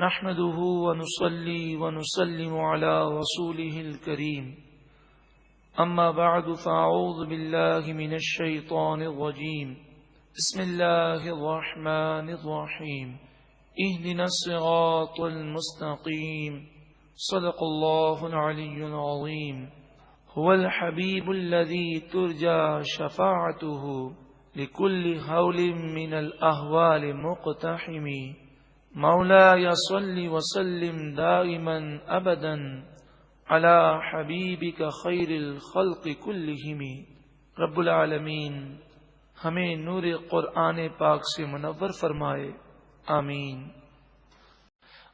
نحمده ونصلي ونسلم على رسوله الكريم أما بعد فأعوذ بالله من الشيطان الرجيم بسم الله الرحمن الرحيم اهدنا الصراط المستقيم صدق الله العلي العظيم هو الحبيب الذي ترجى شفاعته لكل هول من الأهوال مقتحم مولاي صل وسلم دائما ابدا على حبیبک خیر الخلق کلہم۔ رب العالمین ہمیں نور قرآن پاک سے منور فرمائے، آمین۔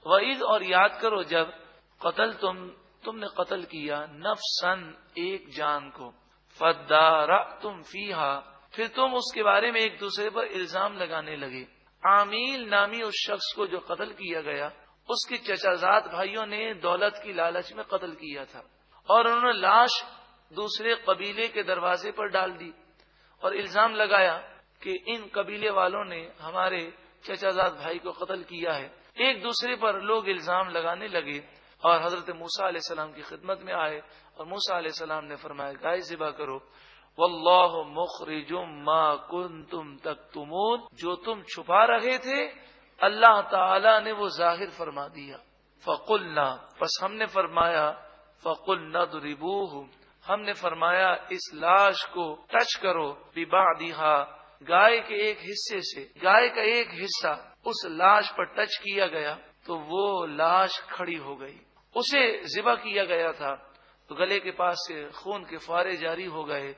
وعید اور یاد کرو جب قتل تم نے قتل کیا نفسن ایک جان کو، فدارأتم فیہا پھر تم اس کے بارے میں ایک دوسرے پر الزام لگانے لگے۔ عامیل نامی اس شخص کو جو قتل کیا گیا، اس کے چچا زاد بھائیوں نے دولت کی لالچ میں قتل کیا تھا، اور انہوں نے لاش دوسرے قبیلے کے دروازے پر ڈال دی اور الزام لگایا کہ ان قبیلے والوں نے ہمارے چچا زاد بھائی کو قتل کیا ہے۔ ایک دوسرے پر لوگ الزام لگانے لگے اور حضرت موسیٰ علیہ السلام کی خدمت میں آئے، اور موسیٰ علیہ السلام نے فرمایا گائے ذبح کرو، واللہ مخرج ما کنتم تکتمون، جو تم چھپا رہے تھے اللہ تعالی نے وہ ظاہر فرما دیا۔ فقلنا پس ہم نے فرمایا، فقلنا ضربوہ ہم نے فرمایا اس لاش کو ٹچ کرو، ببعضھا گائے کے ایک حصے سے، گائے کا ایک حصہ اس لاش پر ٹچ کیا گیا تو وہ لاش کھڑی ہو گئی۔ اسے ذبح کیا گیا تھا تو گلے کے پاس سے خون کے فوارے جاری ہو گئے،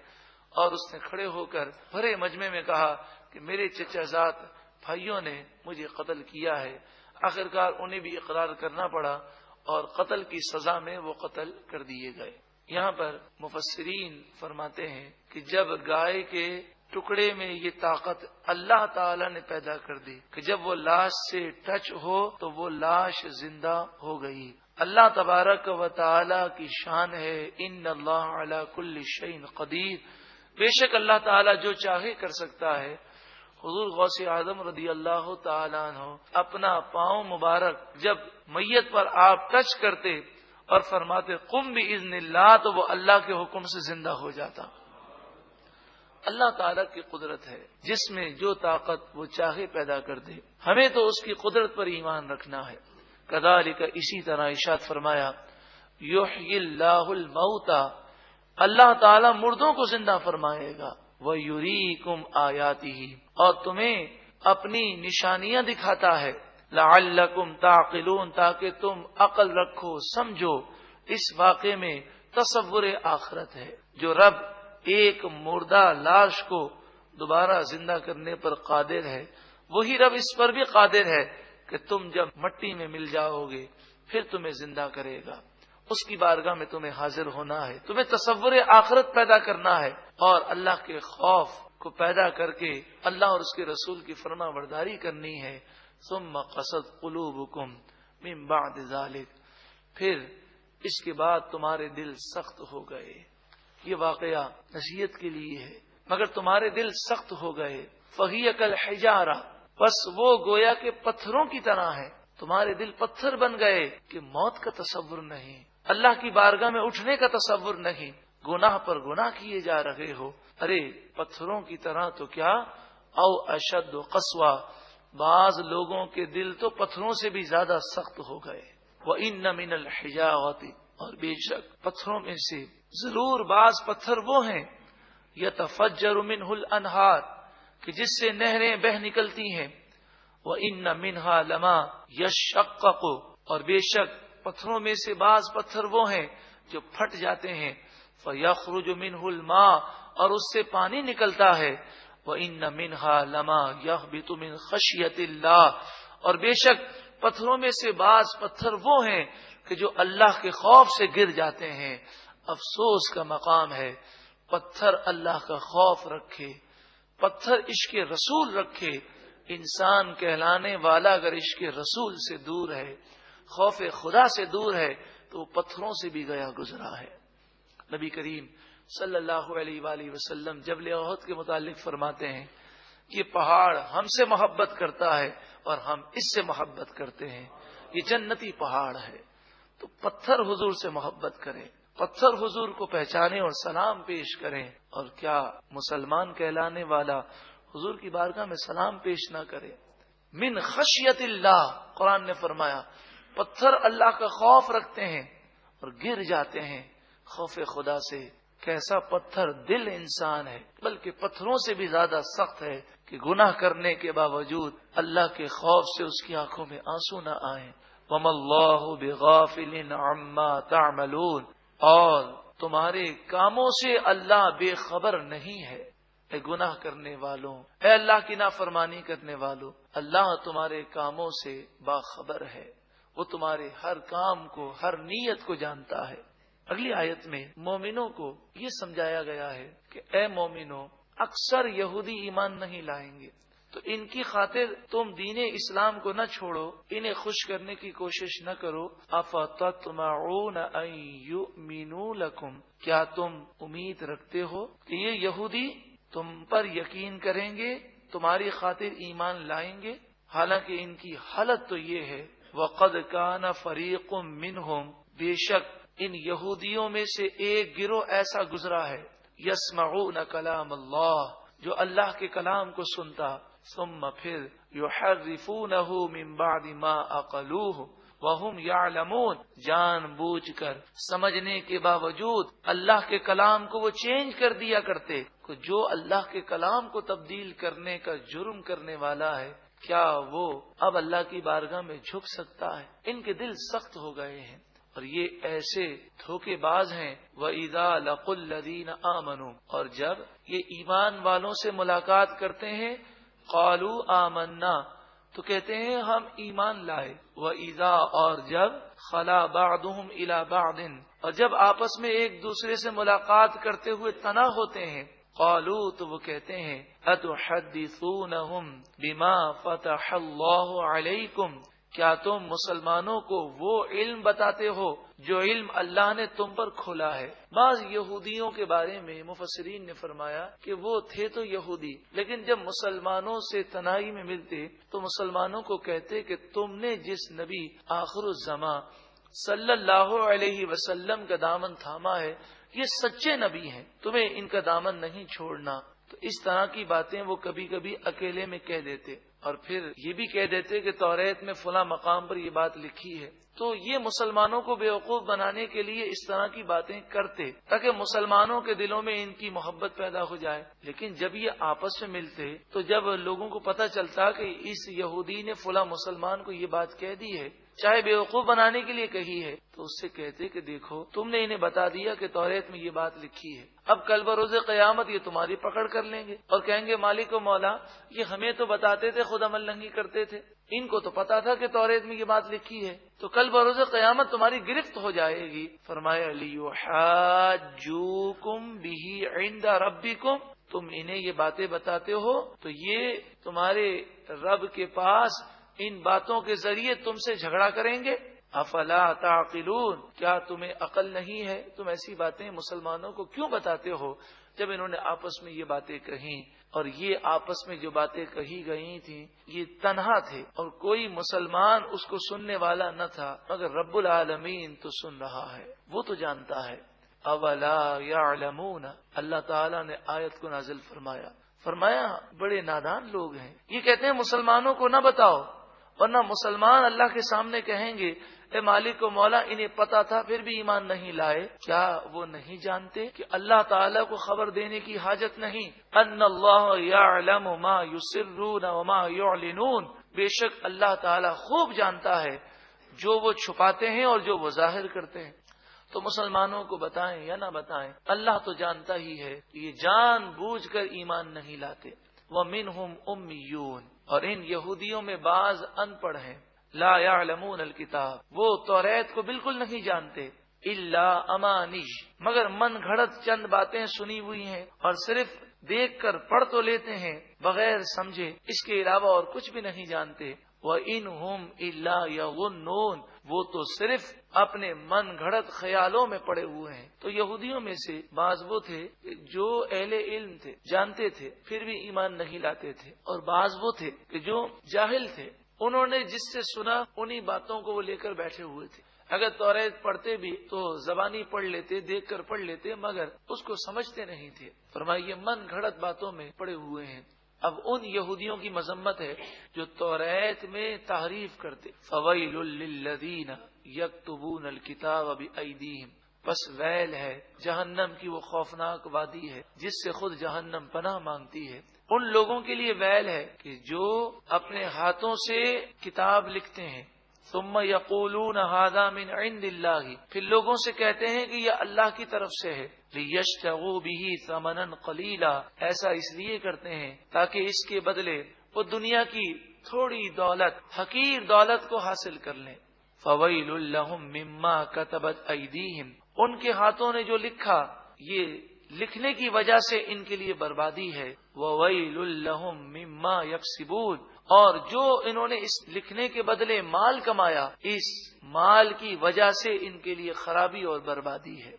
اور اس نے کھڑے ہو کر بھرے مجمع میں کہا کہ میرے چچا زاد بھائیوں نے مجھے قتل کیا ہے۔ آخرکار انہیں بھی اقرار کرنا پڑا اور قتل کی سزا میں وہ قتل کر دیے گئے۔ یہاں پر مفسرین فرماتے ہیں کہ جب گائے کے ٹکڑے میں یہ طاقت اللہ تعالی نے پیدا کر دی کہ جب وہ لاش سے ٹچ ہو تو وہ لاش زندہ ہو گئی۔ اللہ تبارک و تعالی کی شان ہے، ان اللہ علی کل شیء قدیر، بے شک اللہ تعالیٰ جو چاہے کر سکتا ہے۔ حضور غوث اعظم رضی اللہ تعالیٰ عنہ اپنا پاؤں مبارک جب میت پر آپ ٹچ کرتے اور فرماتے قم باذن اللہ تو وہ اللہ کے حکم سے زندہ ہو جاتا۔ اللہ تعالیٰ کی قدرت ہے، جس میں جو طاقت وہ چاہے پیدا کر دے، ہمیں تو اس کی قدرت پر ایمان رکھنا ہے۔ کذالک اسی طرح ارشاد فرمایا، یحیی اللہ الموتى اللہ تعالیٰ مردوں کو زندہ فرمائے گا، وَيُرِيكُمْ آيَاتِهِ اور تمہیں اپنی نشانیاں دکھاتا ہے، لَعَلَّكُمْ تَعْقِلُونَ تاکہ تم عقل رکھو، سمجھو۔ اس واقعے میں تصور آخرت ہے۔ جو رب ایک مردہ لاش کو دوبارہ زندہ کرنے پر قادر ہے، وہی رب اس پر بھی قادر ہے کہ تم جب مٹی میں مل جاؤ گے پھر تمہیں زندہ کرے گا۔ اس کی بارگاہ میں تمہیں حاضر ہونا ہے، تمہیں تصور آخرت پیدا کرنا ہے، اور اللہ کے خوف کو پیدا کر کے اللہ اور اس کے رسول کی فرما برداری کرنی ہے۔ ثم قست قلوبکم من بعد ذلک پھر اس کے بعد تمہارے دل سخت ہو گئے۔ یہ واقعہ نصیحت کے لیے ہے، مگر تمہارے دل سخت ہو گئے۔ فہی کالحجارہ بس وہ گویا کہ پتھروں کی طرح ہے، تمہارے دل پتھر بن گئے کہ موت کا تصور نہیں، اللہ کی بارگاہ میں اٹھنے کا تصور نہیں، گناہ پر گناہ کیے جا رہے ہو۔ ارے پتھروں کی طرح تو کیا، او اشد قسوہ بعض لوگوں کے دل تو پتھروں سے بھی زیادہ سخت ہو گئے۔ وَإِنَّ مِنَ الْحِجَارَةِ اور بے شک پتھروں میں سے ضرور بعض پتھر وہ ہیں، يَتَفَجَّرُ مِنْهُ الْأَنْهَارُ کہ جس سے نہریں بہ نکلتی ہیں۔ وَإِنَّ مِنْهَا لَمَا يَشَّقَّقُ اور بے شک پتھروں میں سے بعض پتھر وہ ہیں جو پھٹ جاتے ہیں۔ فَيَخْرُجُ مِنْهُ الْمَاءُ اور اس سے پانی نکلتا ہے۔ وَإِنَّ مِنْهَا لَمَا يَهْبِطُ مِنْ خَشْيَةِ اللَّهِ اور بے شک پتھروں میں سے بعض پتھر وہ ہیں کہ جو اللہ کے خوف سے گر جاتے ہیں۔ افسوس کا مقام ہے، پتھر اللہ کا خوف رکھے، پتھر عشق رسول رکھے۔ انسان کہلانے والا اگر عشق رسول سے دور ہے، خوف خدا سے دور ہے، تو وہ پتھروں سے بھی گیا گزرا ہے۔ نبی کریم صلی اللہ علیہ وآلہ وسلم جبل احد کے متعلق فرماتے ہیں، یہ پہاڑ ہم سے محبت کرتا ہے اور ہم اس سے محبت کرتے ہیں۔ یہ جنتی پہاڑ ہے۔ تو پتھر حضور سے محبت کریں، پتھر حضور کو پہچانے اور سلام پیش کریں، اور کیا مسلمان کہلانے والا حضور کی بارگاہ میں سلام پیش نہ کرے؟ من خشیت اللہ، قرآن نے فرمایا پتھر اللہ کا خوف رکھتے ہیں اور گر جاتے ہیں خوف خدا سے۔ کیسا پتھر دل انسان ہے، بلکہ پتھروں سے بھی زیادہ سخت ہے کہ گناہ کرنے کے باوجود اللہ کے خوف سے اس کی آنکھوں میں آنسو نہ آئیں۔ وَمَا اللَّهُ بِغَافِلٍ عَمَّا تَعْمَلُونَ، اور تمہارے کاموں سے اللہ بے خبر نہیں ہے۔ اے گناہ کرنے والوں، اے اللہ کی نافرمانی کرنے والوں، اللہ تمہارے کاموں سے باخبر ہے، وہ تمہارے ہر کام کو، ہر نیت کو جانتا ہے۔ اگلی آیت میں مومنوں کو یہ سمجھایا گیا ہے کہ اے مومنوں، اکثر یہودی ایمان نہیں لائیں گے، تو ان کی خاطر تم دین اسلام کو نہ چھوڑو، انہیں خوش کرنے کی کوشش نہ کرو۔ افتطمعون ان یؤمنوا لکم، کیا تم امید رکھتے ہو کہ یہ یہودی تم پر یقین کریں گے، تمہاری خاطر ایمان لائیں گے؟ حالانکہ ان کی حالت تو یہ ہے، وَقَدْ كَانَ فَرِيقٌ مِّنْهُمْ، بے شک ان یہودیوں میں سے ایک گروہ ایسا گزرا ہے، یسمعون کلام اللہ، جو اللہ کے کلام کو سنتا، ثم پھر یحرفونہ من بعد ما عقلوہ وہم یعلمون، جان بوجھ کر سمجھنے کے باوجود اللہ کے کلام کو وہ چینج کر دیا کرتے۔ جو اللہ کے کلام کو تبدیل کرنے کا جرم کرنے والا ہے، کیا وہ اب اللہ کی بارگاہ میں جھک سکتا ہے؟ ان کے دل سخت ہو گئے ہیں، اور یہ ایسے دھوکے باز ہیں۔ وَإِذَا لَقُوا الَّذِينَ آمَنُوا، اور جب یہ ایمان والوں سے ملاقات کرتے ہیں، قَالُوا آمَنَّا، تو کہتے ہیں ہم ایمان لائے۔ وَإِذَا، اور جب خَلَا بَعْضُهُمْ إِلَى بَعْضٍ، اور جب آپس میں ایک دوسرے سے ملاقات کرتے ہوئے تنا ہوتے ہیں، قَالُوا، تو وہ کہتے ہیں أَتُحَدِّثُونَهُمْ بِمَا فَتَحَ اللَّهُ عَلَيْكُمْ، کیا تم مسلمانوں کو وہ علم بتاتے ہو جو علم اللہ نے تم پر کھولا ہے؟ بعض یہودیوں کے بارے میں مفسرین نے فرمایا کہ وہ تھے تو یہودی، لیکن جب مسلمانوں سے تنہائی میں ملتے تو مسلمانوں کو کہتے کہ تم نے جس نبی آخر الزماں صلی اللہ علیہ وسلم کا دامن تھاما ہے، یہ سچے نبی ہیں، تمہیں ان کا دامن نہیں چھوڑنا۔ تو اس طرح کی باتیں وہ کبھی کبھی اکیلے میں کہہ دیتے، اور پھر یہ بھی کہہ دیتے کہ توریت میں فلاں مقام پر یہ بات لکھی ہے۔ تو یہ مسلمانوں کو بیوقوف بنانے کے لیے اس طرح کی باتیں کرتے تاکہ مسلمانوں کے دلوں میں ان کی محبت پیدا ہو جائے۔ لیکن جب یہ آپس میں ملتے تو جب لوگوں کو پتہ چلتا کہ اس یہودی نے فلاں مسلمان کو یہ بات کہہ دی ہے، چاہے بیوقوف بنانے کے لیے کہی ہے، تو اس سے کہتے کہ دیکھو تم نے انہیں بتا دیا کہ توریت میں یہ بات لکھی ہے، اب کل بروز قیامت یہ تمہاری پکڑ کر لیں گے اور کہیں گے مالک و مولا، یہ ہمیں تو بتاتے تھے، خود عمل نہیں کرتے تھے، ان کو تو پتا تھا کہ توریت میں یہ بات لکھی ہے، تو کل بروز قیامت تمہاری گرفت ہو جائے گی۔ فرمایا لیحاجوکم بہ عند ربکم، تم انہیں یہ باتیں بتاتے ہو تو یہ تمہارے رب کے پاس ان باتوں کے ذریعے تم سے جھگڑا کریں گے۔ افلا تعقلون، کیا تمہیں عقل نہیں ہے؟ تم ایسی باتیں مسلمانوں کو کیوں بتاتے ہو؟ جب انہوں نے آپس میں یہ باتیں کہیں، اور یہ آپس میں جو باتیں کہی گئی تھیں یہ تنہا تھے اور کوئی مسلمان اس کو سننے والا نہ تھا، مگر رب العالمین تو سن رہا ہے، وہ تو جانتا ہے۔ اولا یعلمون، اللہ تعالیٰ نے آیت کو نازل فرمایا بڑے نادان لوگ ہیں، یہ کہتے ہیں مسلمانوں کو نہ بتاؤ، ورنہ مسلمان اللہ کے سامنے کہیں گے اے مالک و مولا، انہیں پتا تھا پھر بھی ایمان نہیں لائے۔ کیا وہ نہیں جانتے کہ اللہ تعالیٰ کو خبر دینے کی حاجت نہیں؟ ان اللہ یعلم ما یسرون وما یعلنون، بے شک اللہ تعالیٰ خوب جانتا ہے جو وہ چھپاتے ہیں اور جو وہ ظاہر کرتے ہیں۔ تو مسلمانوں کو بتائیں یا نہ بتائیں، اللہ تو جانتا ہی ہے کہ یہ جان بوجھ کر ایمان نہیں لاتے۔ وَمِنْهُمْ أُمِّيُّونَ، اور ان یہودیوں میں بعض ان پڑھ ہیں، لا يعلمون الکتاب، وہ توریت کو بالکل نہیں جانتے، الا امانی، مگر من گھڑت چند باتیں سنی ہوئی ہیں اور صرف دیکھ کر پڑھ تو لیتے ہیں بغیر سمجھے، اس کے علاوہ اور کچھ بھی نہیں جانتے۔ وَإِنْهُمْ إِلَّا يَظُنُّونَ، وہ تو صرف اپنے من گھڑت خیالوں میں پڑے ہوئے ہیں۔ تو یہودیوں میں سے بعض وہ تھے جو اہل علم تھے، جانتے تھے، پھر بھی ایمان نہیں لاتے تھے، اور بعض وہ تھے کہ جو جاہل تھے، انہوں نے جس سے سنا انہی باتوں کو وہ لے کر بیٹھے ہوئے تھے. اگر توریت پڑھتے بھی تو زبانی پڑھ لیتے، دیکھ کر پڑھ لیتے، مگر اس کو سمجھتے نہیں تھے. فرمائیے من گھڑت باتوں میں پڑے ہوئے ہیں. اب ان یہودیوں کی مذمت ہے جو توریت میں تحریف کرتے. فویل للذین یکتبون الکتاب بایدیہم، پس ویل ہے، جہنم کی وہ خوفناک وادی ہے جس سے خود جہنم پناہ مانگتی ہے. ان لوگوں کے لیے ویل ہے کہ جو اپنے ہاتھوں سے کتاب لکھتے ہیں. ثم یقولون ھذا من عند اللہ، پھر لوگوں سے کہتے ہیں کہ یہ اللہ کی طرف سے ہے. لیشتروا بہ ثمنا قلیلا، ایسا اس لیے کرتے ہیں تاکہ اس کے بدلے وہ دنیا کی تھوڑی دولت، حقیر دولت کو حاصل کر لیں. فویل لہم مما کتبت ایدیہم، ان کے ہاتھوں نے جو لکھا، یہ لکھنے کی وجہ سے ان کے لیے بربادی ہے. وویل لہم مما یکسبون، اور جو انہوں نے اس لکھنے کے بدلے مال کمایا، اس مال کی وجہ سے ان کے لیے خرابی اور بربادی ہے.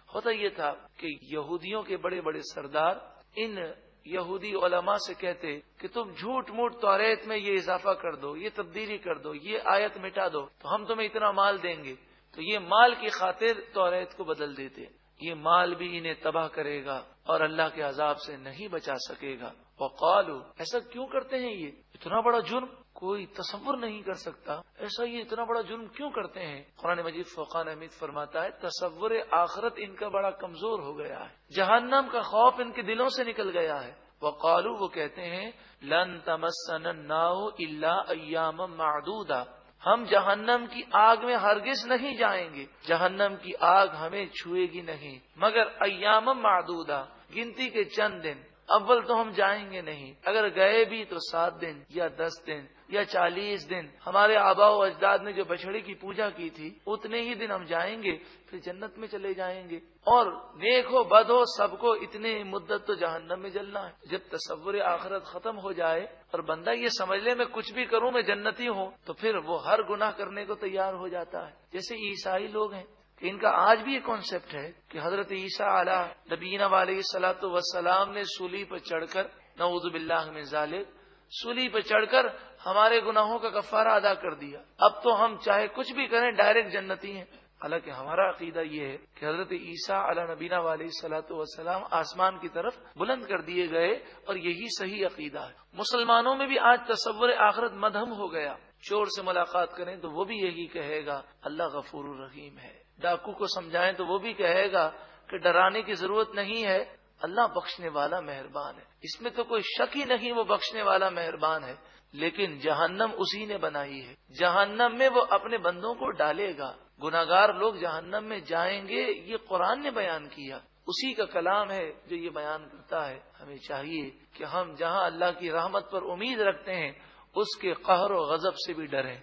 ہوتا یہ تھا کہ یہودیوں کے بڑے بڑے سردار ان یہودی علماء سے کہتے کہ تم جھوٹ موٹ توریت میں یہ اضافہ کر دو، یہ تبدیلی کر دو، یہ آیت مٹا دو تو ہم تمہیں اتنا مال دیں گے. تو یہ مال کی خاطر توریت کو بدل دیتے. یہ مال بھی انہیں تباہ کرے گا اور اللہ کے عذاب سے نہیں بچا سکے گا. وقالوا، ایسا کیوں کرتے ہیں؟ یہ اتنا بڑا جرم کوئی تصور نہیں کر سکتا. ایسا یہ اتنا بڑا جرم کیوں کرتے ہیں؟ قرآن مجید فرقان حمید فرماتا ہے تصور آخرت ان کا بڑا کمزور ہو گیا ہے، جہنم کا خوف ان کے دلوں سے نکل گیا ہے. وقالوا، وہ کہتے ہیں لن تمسنا النار الا ایاما معدودا، ہم جہنم کی آگ میں ہرگز نہیں جائیں گے، جہنم کی آگ ہمیں چھوئے گی نہیں مگر ایام معدودہ، گنتی کے چند دن. اول تو ہم جائیں گے نہیں، اگر گئے بھی تو 7 دن یا 10 دن یا 40 دن. ہمارے آباء و اجداد نے جو بچڑے کی پوجا کی تھی اتنے ہی دن ہم جائیں گے، پھر جنت میں چلے جائیں گے. اور نیک ہو بد ہو سب کو اتنے مدت تو جہنم میں جلنا ہے. جب تصور آخرت ختم ہو جائے اور بندہ یہ سمجھ لے میں کچھ بھی کروں میں جنتی ہوں، تو پھر وہ ہر گناہ کرنے کو تیار ہو جاتا ہے. جیسے عیسائی لوگ ہیں کہ ان کا آج بھی یہ کانسیپٹ ہے کہ حضرت عیسیٰ علیہ نبینا علیہ الصلوۃ والسلام نے سولی پر چڑھ کر، نعوذ باللہ من ذالک، سولی پر چڑھ کر ہمارے گناہوں کا کفارہ ادا کر دیا، اب تو ہم چاہے کچھ بھی کریں ڈائریکٹ جنتی ہیں. حالانکہ ہمارا عقیدہ یہ ہے کہ حضرت عیسیٰ علیہ نبینا علیہ الصلوۃ والسلام آسمان کی طرف بلند کر دیے گئے اور یہی صحیح عقیدہ ہے. مسلمانوں میں بھی آج تصور آخرت مدھم ہو گیا. چور سے ملاقات کریں تو وہ بھی یہی کہے گا اللہ غفور الرحیم ہے. ڈاکو کو سمجھائیں تو وہ بھی کہے گا کہ ڈرانے کی ضرورت نہیں ہے، اللہ بخشنے والا مہربان ہے. اس میں تو کوئی شک ہی نہیں، وہ بخشنے والا مہربان ہے. لیکن جہنم اسی نے بنائی ہے، جہنم میں وہ اپنے بندوں کو ڈالے گا. گناہگار لوگ جہنم میں جائیں گے، یہ قرآن نے بیان کیا، اسی کا کلام ہے جو یہ بیان کرتا ہے. ہمیں چاہیے کہ ہم جہاں اللہ کی رحمت پر امید رکھتے ہیں اس کے قہر و غضب سے بھی ڈریں.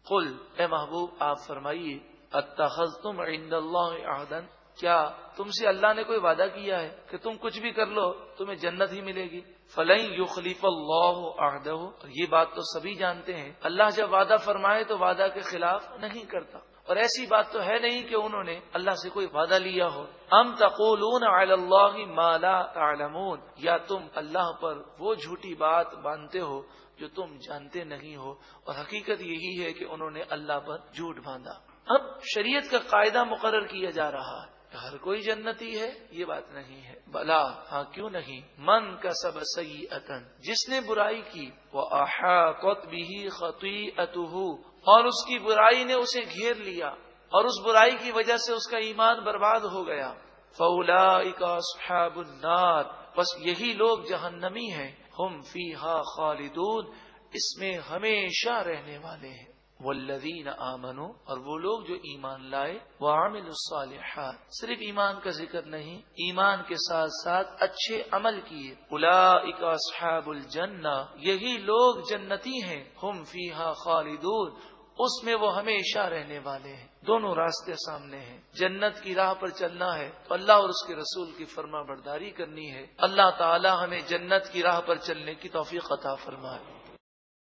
قل، اے محبوب آپ فرمائیے، اتخذتم عند اللہ عہدا، کیا تم سے اللہ نے کوئی وعدہ کیا ہے کہ تم کچھ بھی کر لو تمہیں جنت ہی ملے گی؟ فلن یخلف اللہ عہدہ، یہ بات تو سبھی جانتے ہیں اللہ جب وعدہ فرمائے تو وعدہ کے خلاف نہیں کرتا، اور ایسی بات تو ہے نہیں کہ انہوں نے اللہ سے کوئی وعدہ لیا ہو. ام تقولون علی اللہ ما لا تعلمون، یا تم اللہ پر وہ جھوٹی بات باندھتے ہو جو تم جانتے نہیں ہو، اور حقیقت یہی ہے کہ انہوں نے اللہ پر جھوٹ باندھا. اب شریعت کا قاعدہ مقرر کیا جا رہا ہے کہ ہر کوئی جنتی ہے، یہ بات نہیں ہے. بلا، ہاں کیوں نہیں، من کسب سیئۃ، جس نے برائی کی، وَأَحَاطَتْ بِهِ خَطِیئَتُهُ، اور اس کی برائی نے اسے گھیر لیا اور اس برائی کی وجہ سے اس کا ایمان برباد ہو گیا. فَأُولَئِكَ أَصْحَابُ النَّارِ، بس یہی لوگ جہنمی ہیں. ہم فیہا خالدون، اس میں ہمیشہ رہنے والے ہیں. والذین آمنوا، اور وہ لوگ جو ایمان لائے، وعملوا الصالحات، صرف ایمان کا ذکر نہیں، ایمان کے ساتھ ساتھ اچھے عمل کیے. اولئک اصحاب الجنہ، یہی لوگ جنتی ہیں. ہم فیہا خالدون، اس میں وہ ہمیشہ رہنے والے ہیں. دونوں راستے سامنے ہیں. جنت کی راہ پر چلنا ہے تو اللہ اور اس کے رسول کی فرما برداری کرنی ہے. اللہ تعالی ہمیں جنت کی راہ پر چلنے کی توفیق عطا فرمائے.